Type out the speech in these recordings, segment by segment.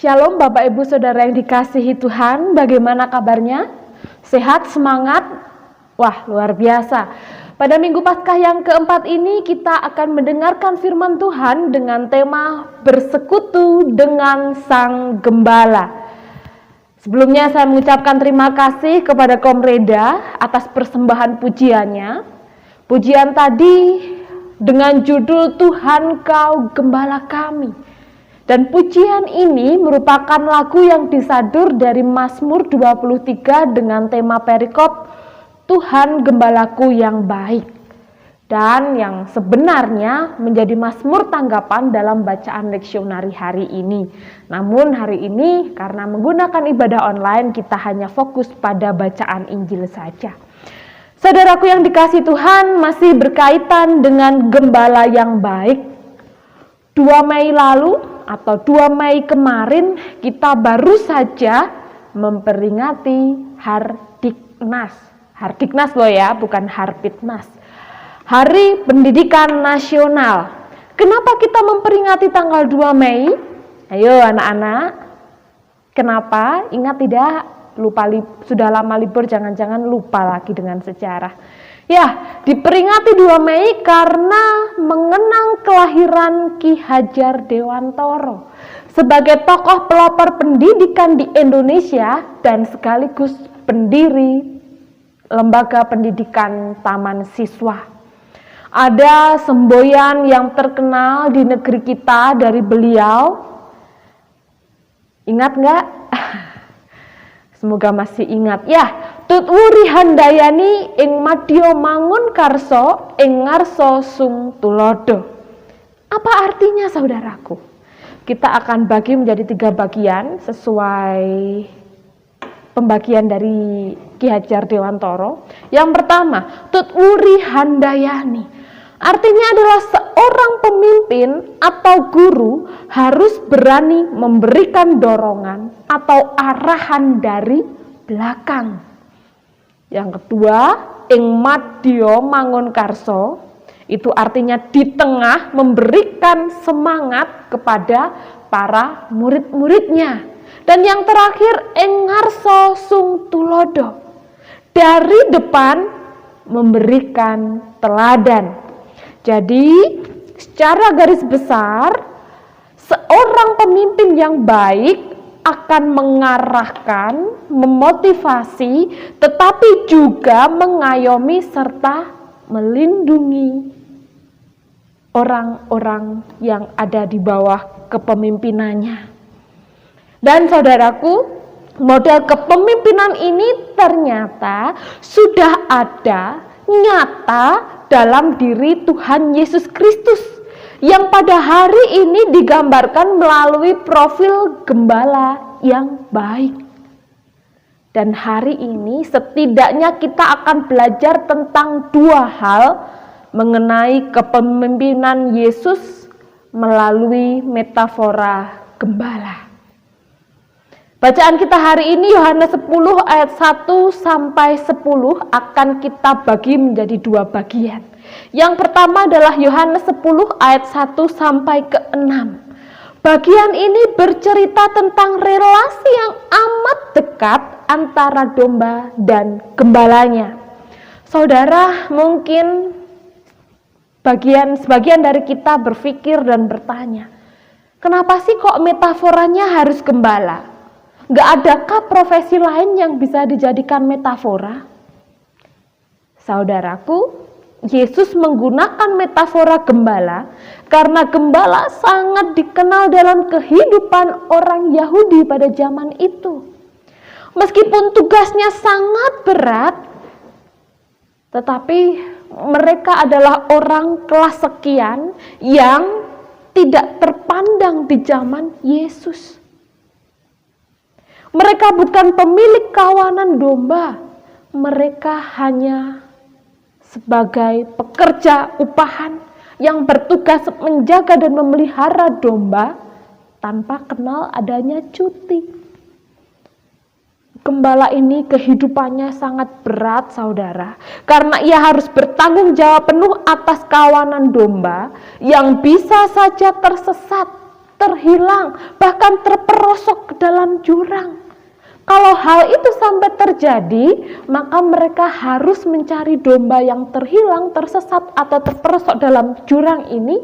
Shalom Bapak Ibu Saudara yang dikasihi Tuhan, bagaimana kabarnya? Sehat, semangat? Wah, luar biasa. Pada Minggu Paskah yang keempat ini kita akan mendengarkan firman Tuhan dengan tema bersekutu dengan Sang Gembala. Sebelumnya saya mengucapkan terima kasih kepada Komreda atas persembahan pujiannya. Pujian tadi dengan judul Tuhan Kau Gembala Kami. Dan pujian ini merupakan lagu yang disadur dari Mazmur 23 dengan tema perikop Tuhan Gembalaku yang baik. Dan yang sebenarnya menjadi mazmur tanggapan dalam bacaan leksionari hari ini. Namun hari ini karena menggunakan ibadah online kita hanya fokus pada bacaan Injil saja. Saudaraku yang dikasihi Tuhan, masih berkaitan dengan gembala yang baik. 2 Mei lalu atau 2 Mei kemarin kita baru saja memperingati Hardiknas. Hardiknas loh ya, bukan Harpitnas. Hari Pendidikan Nasional. Kenapa kita memperingati tanggal 2 Mei? Ayo anak-anak, kenapa? Ingat tidak? Sudah lama libur, jangan-jangan lupa lagi dengan sejarah. Ya, diperingati 2 Mei karena mengenang kelahiran Ki Hajar Dewantoro sebagai tokoh pelopor pendidikan di Indonesia dan sekaligus pendiri lembaga pendidikan Taman Siswa. Ada semboyan yang terkenal di negeri kita dari beliau. Ingat nggak? Semoga masih ingat ya. Tutwuri handayani ing madya mangun karso ing ngarso sung tulodo. Apa artinya saudaraku? Kita akan bagi menjadi 3 bagian sesuai pembagian dari Ki Hajar Dewantoro. Yang pertama, tutwuri handayani. Artinya adalah seorang pemimpin atau guru harus berani memberikan dorongan atau arahan dari belakang. Yang kedua, ing madya mangun karso, itu artinya di tengah memberikan semangat kepada para murid-muridnya. Dan yang terakhir, ing ngarso sung tulodo, dari depan memberikan teladan. Jadi, secara garis besar, seorang pemimpin yang baik akan mengarahkan, memotivasi, tetapi juga mengayomi serta melindungi orang-orang yang ada di bawah kepemimpinannya. Dan saudaraku, model kepemimpinan ini ternyata sudah ada nyata dalam diri Tuhan Yesus Kristus yang pada hari ini digambarkan melalui profil gembala yang baik. Dan hari ini setidaknya kita akan belajar tentang 2 hal mengenai kepemimpinan Yesus melalui metafora gembala. Bacaan kita hari ini Yohanes 10 ayat 1 sampai 10 akan kita bagi menjadi 2 bagian. Yang pertama adalah Yohanes 10 ayat 1 sampai ke 6. Bagian ini bercerita tentang relasi yang amat dekat antara domba dan gembalanya. Saudara, mungkin sebagian dari kita berpikir dan bertanya, kenapa sih kok metaforanya harus gembala? Gak adakah profesi lain yang bisa dijadikan metafora? Saudaraku, Yesus menggunakan metafora gembala karena gembala sangat dikenal dalam kehidupan orang Yahudi pada zaman itu. Meskipun tugasnya sangat berat, tetapi mereka adalah orang kelas sekian yang tidak terpandang di zaman Yesus. Mereka bukan pemilik kawanan domba, mereka hanya sebagai pekerja upahan yang bertugas menjaga dan memelihara domba tanpa kenal adanya cuti. Gembala ini kehidupannya sangat berat, saudara, karena ia harus bertanggung jawab penuh atas kawanan domba yang bisa saja tersesat, terhilang, bahkan terperosok ke dalam jurang. Kalau hal itu sampai terjadi, maka mereka harus mencari domba yang terhilang, tersesat, atau terperosok dalam jurang ini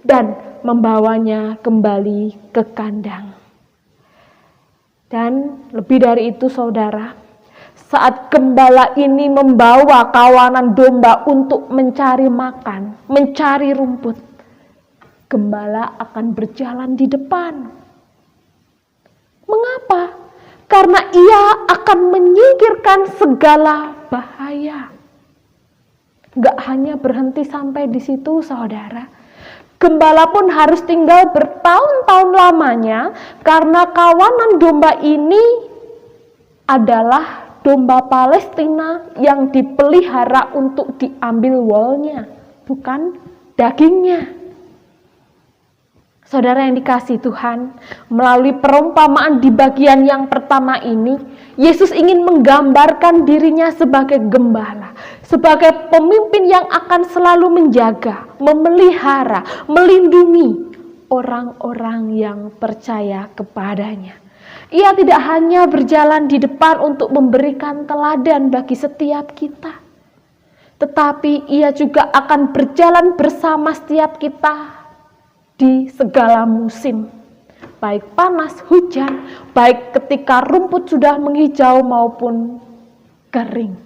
dan membawanya kembali ke kandang. Dan lebih dari itu, saudara, saat gembala ini membawa kawanan domba untuk mencari makan, mencari rumput, gembala akan berjalan di depan. Mengapa? Karena ia akan menyingkirkan segala bahaya. Gak hanya berhenti sampai di situ, saudara. Gembala pun harus tinggal bertahun-tahun lamanya karena kawanan domba ini adalah domba Palestina yang dipelihara untuk diambil woolnya, bukan dagingnya. Saudara yang dikasihi Tuhan, melalui perumpamaan di bagian yang pertama ini, Yesus ingin menggambarkan dirinya sebagai gembala, sebagai pemimpin yang akan selalu menjaga, memelihara, melindungi orang-orang yang percaya kepadanya. Ia tidak hanya berjalan di depan untuk memberikan teladan bagi setiap kita, tetapi ia juga akan berjalan bersama setiap kita di segala musim, baik panas, hujan, baik ketika rumput sudah menghijau maupun kering.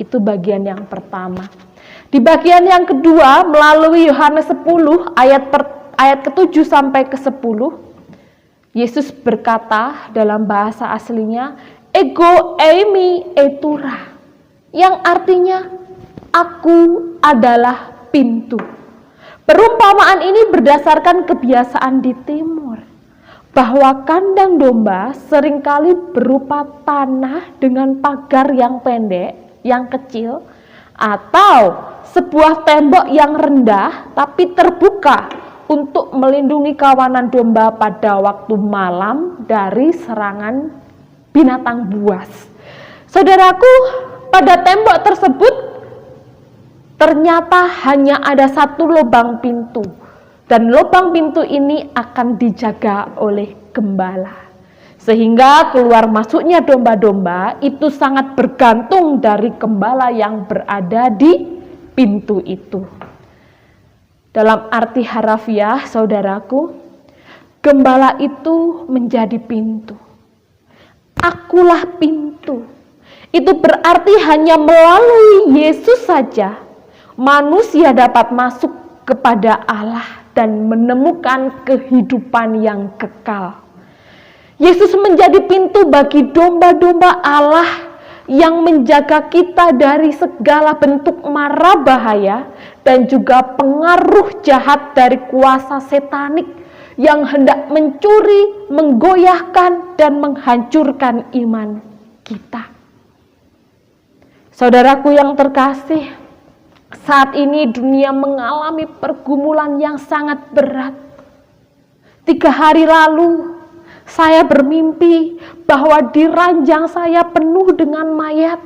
Itu bagian yang pertama. Di bagian yang kedua, melalui Yohanes 10 ayat ke-7 sampai ke-10, Yesus berkata dalam bahasa aslinya, ego eimi etura, yang artinya aku adalah pintu. Perumpamaan ini berdasarkan kebiasaan di timur, bahwa kandang domba seringkali berupa tanah dengan pagar yang pendek, yang kecil, atau sebuah tembok yang rendah tapi terbuka untuk melindungi kawanan domba pada waktu malam dari serangan binatang buas. Saudaraku, pada tembok tersebut ternyata hanya ada satu lubang pintu, dan lubang pintu ini akan dijaga oleh gembala, sehingga keluar masuknya domba-domba itu sangat bergantung dari gembala yang berada di pintu itu. Dalam arti harafiah, saudaraku, gembala itu menjadi pintu. Akulah pintu. Itu berarti hanya melalui Yesus saja manusia dapat masuk kepada Allah dan menemukan kehidupan yang kekal. Yesus menjadi pintu bagi domba-domba Allah yang menjaga kita dari segala bentuk mara bahaya dan juga pengaruh jahat dari kuasa setanik yang hendak mencuri, menggoyahkan, dan menghancurkan iman kita. Saudaraku yang terkasih, saat ini dunia mengalami pergumulan yang sangat berat. 3 hari lalu saya bermimpi bahwa di ranjang saya penuh dengan mayat.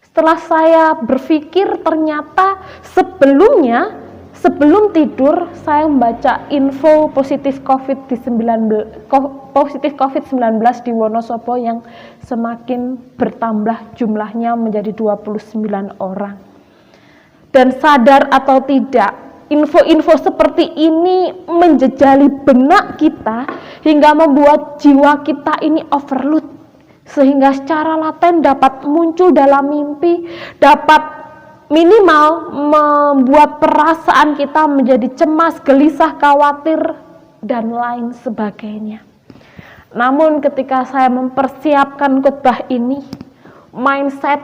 Setelah saya berpikir, ternyata sebelum tidur saya membaca info positif COVID-19 di Wonosobo yang semakin bertambah jumlahnya menjadi 29 orang. Dan sadar atau tidak, info-info seperti ini menjejali benak kita hingga membuat jiwa kita ini overload, sehingga secara laten dapat muncul dalam mimpi, dapat minimal membuat perasaan kita menjadi cemas, gelisah, khawatir, dan lain sebagainya. Namun ketika saya mempersiapkan khotbah ini, mindset,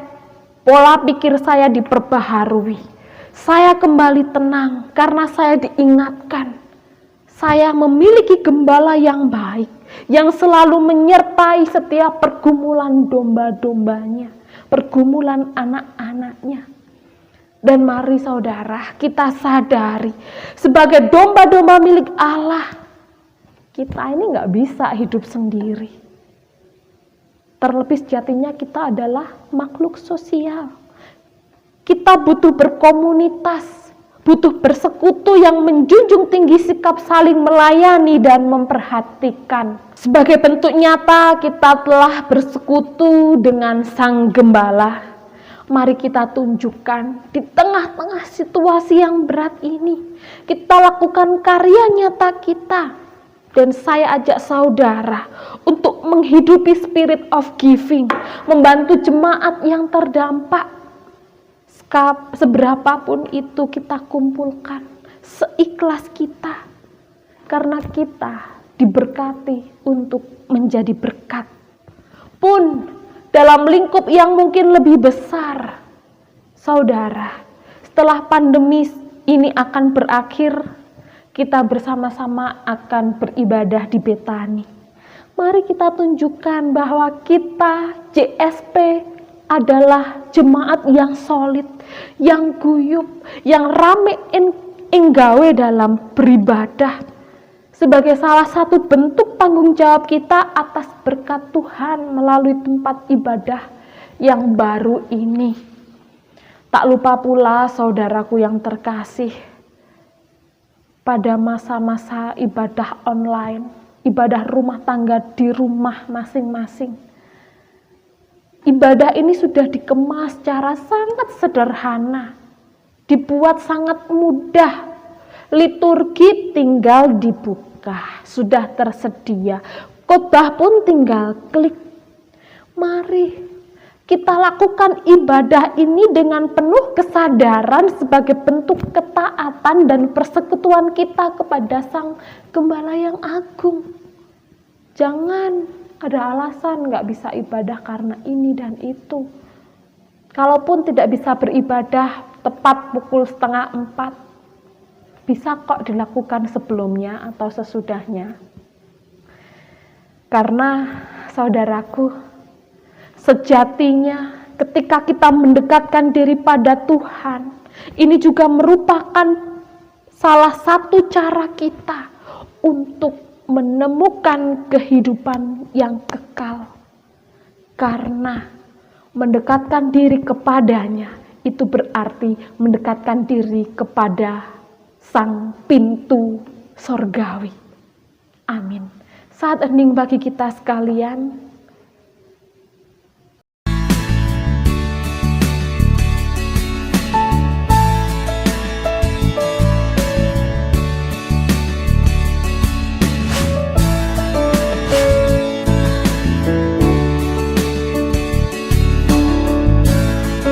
pola pikir saya diperbaharui. Saya kembali tenang karena saya diingatkan, saya memiliki gembala yang baik, yang selalu menyertai setiap pergumulan domba-dombanya, pergumulan anak-anaknya. Dan mari saudara, kita sadari, sebagai domba-domba milik Allah, kita ini gak bisa hidup sendiri. Terlebih sejatinya kita adalah makhluk sosial. Kita butuh berkomunitas, butuh bersekutu yang menjunjung tinggi sikap saling melayani dan memperhatikan. Sebagai bentuk nyata kita telah bersekutu dengan Sang Gembala. Mari kita tunjukkan di tengah-tengah situasi yang berat ini, kita lakukan karya nyata kita. Dan saya ajak saudara untuk menghidupi spirit of giving, membantu jemaat yang terdampak. Seberapapun itu kita kumpulkan, seikhlas kita, karena kita diberkati untuk menjadi berkat. Pun dalam lingkup yang mungkin lebih besar, saudara, setelah pandemi ini akan berakhir, kita bersama-sama akan beribadah di Betani. Mari kita tunjukkan bahwa kita JSP adalah jemaat yang solid, yang guyup, yang ramein enggawe dalam beribadah sebagai salah satu bentuk tanggung jawab kita atas berkat Tuhan melalui tempat ibadah yang baru ini. Tak lupa pula saudaraku yang terkasih, pada masa-masa ibadah online, ibadah rumah tangga di rumah masing-masing, ibadah ini sudah dikemas secara sangat sederhana, dibuat sangat mudah. Liturgi tinggal dibuka, sudah tersedia. Khotbah pun tinggal klik. Mari kita lakukan ibadah ini dengan penuh kesadaran sebagai bentuk ketaatan dan persekutuan kita kepada Sang Gembala yang agung. Jangan ada alasan nggak bisa ibadah karena ini dan itu. Kalaupun tidak bisa beribadah tepat pukul 3:30, bisa kok dilakukan sebelumnya atau sesudahnya. Karena saudaraku, sejatinya ketika kita mendekatkan diri pada Tuhan, ini juga merupakan salah satu cara kita untuk menemukan kehidupan yang kekal. Karena mendekatkan diri kepadanya itu berarti mendekatkan diri kepada Sang Pintu Sorgawi. Amin. Saat hening bagi kita sekalian,